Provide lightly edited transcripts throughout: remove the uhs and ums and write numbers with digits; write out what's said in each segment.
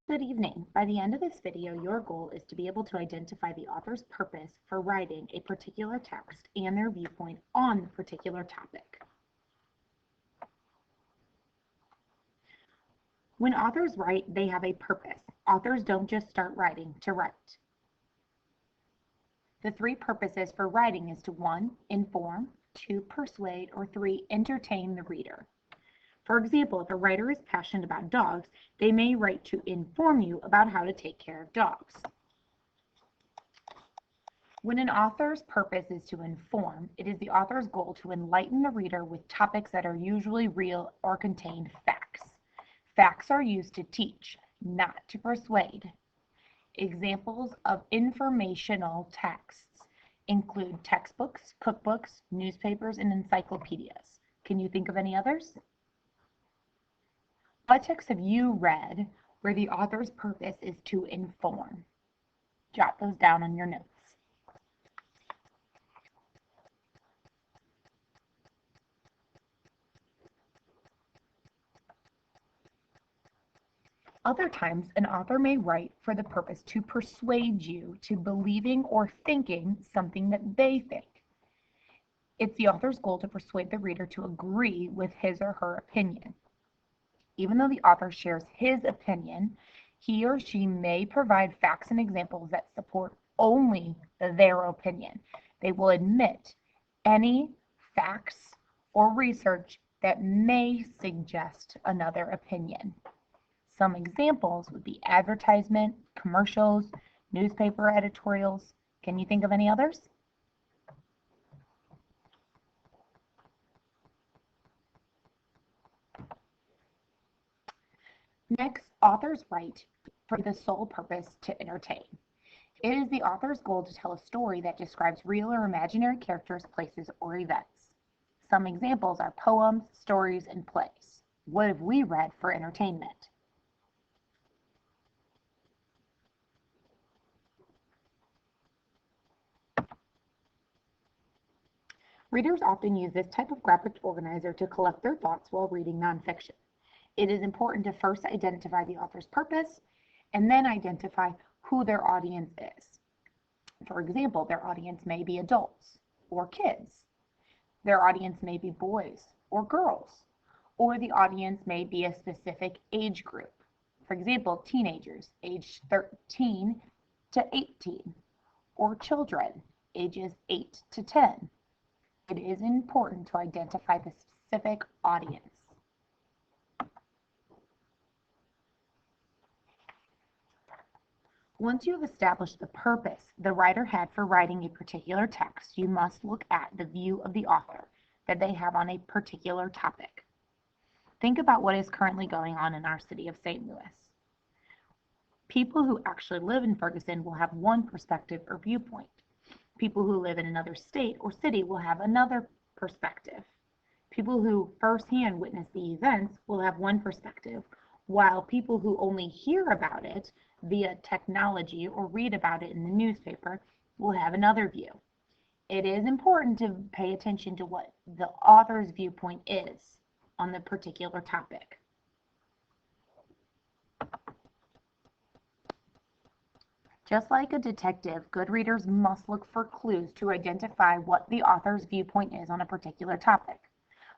Good evening. By the end of this video, your goal is to be able to identify the author's purpose for writing a particular text and their viewpoint on the particular topic. When authors write, they have a purpose. Authors don't just start writing to write. The three purposes for writing is to 1. Inform, 2. Persuade, or 3. Entertain the reader. For example, if a writer is passionate about dogs, they may write to inform you about how to take care of dogs. When an author's purpose is to inform, it is the author's goal to enlighten the reader with topics that are usually real or contain facts. Facts are used to teach, not to persuade. Examples of informational texts include textbooks, cookbooks, newspapers, and encyclopedias. Can you think of any others? What text have you read where the author's purpose is to inform? Jot those down on your notes. Other times, an author may write for the purpose to persuade you to believing or thinking something that they think. It's the author's goal to persuade the reader to agree with his or her opinion. Even though the author shares his opinion, he or she may provide facts and examples that support only their opinion. They will admit any facts or research that may suggest another opinion. Some examples would be advertisement, commercials, newspaper editorials. Can you think of any others? Next, authors write for the sole purpose to entertain. It is the author's goal to tell a story that describes real or imaginary characters, places, or events. Some examples are poems, stories, and plays. What have we read for entertainment? Readers often use this type of graphic organizer to collect their thoughts while reading nonfiction. It is important to first identify the author's purpose and then identify who their audience is. For example, their audience may be adults or kids. Their audience may be boys or girls, or the audience may be a specific age group. For example, teenagers aged 13 to 18, or children ages 8 to 10. It is important to identify the specific audience. Once you have established the purpose the writer had for writing a particular text, you must look at the view of the author that they have on a particular topic. Think about what is currently going on in our city of St. Louis. People who actually live in Ferguson will have one perspective or viewpoint. People who live in another state or city will have another perspective. People who firsthand witness the events will have one perspective, while people who only hear about it via technology or read about it in the newspaper will have another view. It is important to pay attention to what the author's viewpoint is on the particular topic. Just like a detective, good readers must look for clues to identify what the author's viewpoint is on a particular topic.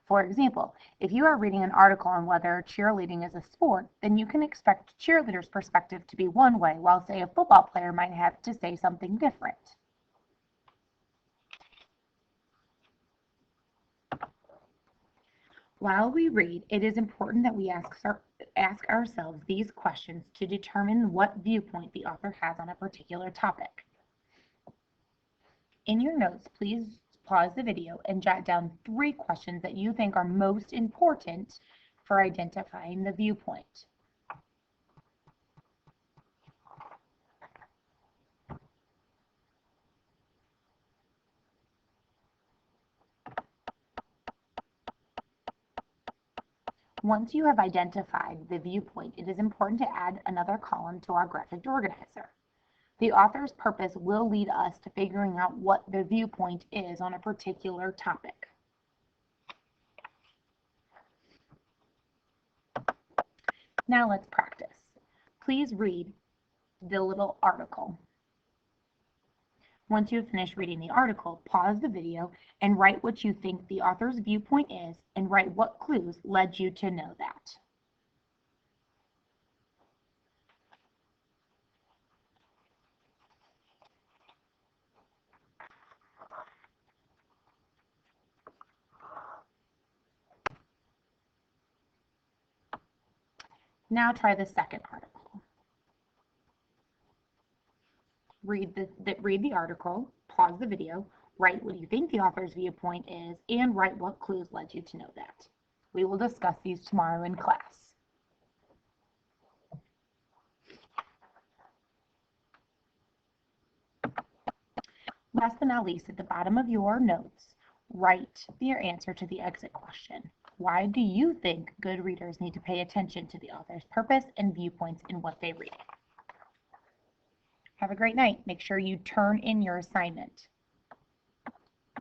For example, if you are reading an article on whether cheerleading is a sport, then you can expect a cheerleader's perspective to be one way, while, say, a football player might have to say something different. While we read, it is important that we ask ourselves these questions to determine what viewpoint the author has on a particular topic. In your notes, please pause the video and jot down 3 questions that you think are most important for identifying the viewpoint. Once you have identified the viewpoint, it is important to add another column to our graphic organizer. The author's purpose will lead us to figuring out what the viewpoint is on a particular topic. Now let's practice. please read the little article. Once you have finished reading the article, pause the video and write what you think the author's viewpoint is and write what clues led you to know that. Now try the second article. Read the article, pause the video, write what you think the author's viewpoint is, and write what clues led you to know that. We will discuss these tomorrow in class. Last but not least, at the bottom of your notes, write your answer to the exit question. Why do you think good readers need to pay attention to the author's purpose and viewpoints in what they read? Have a great night. Make sure you turn in your assignment.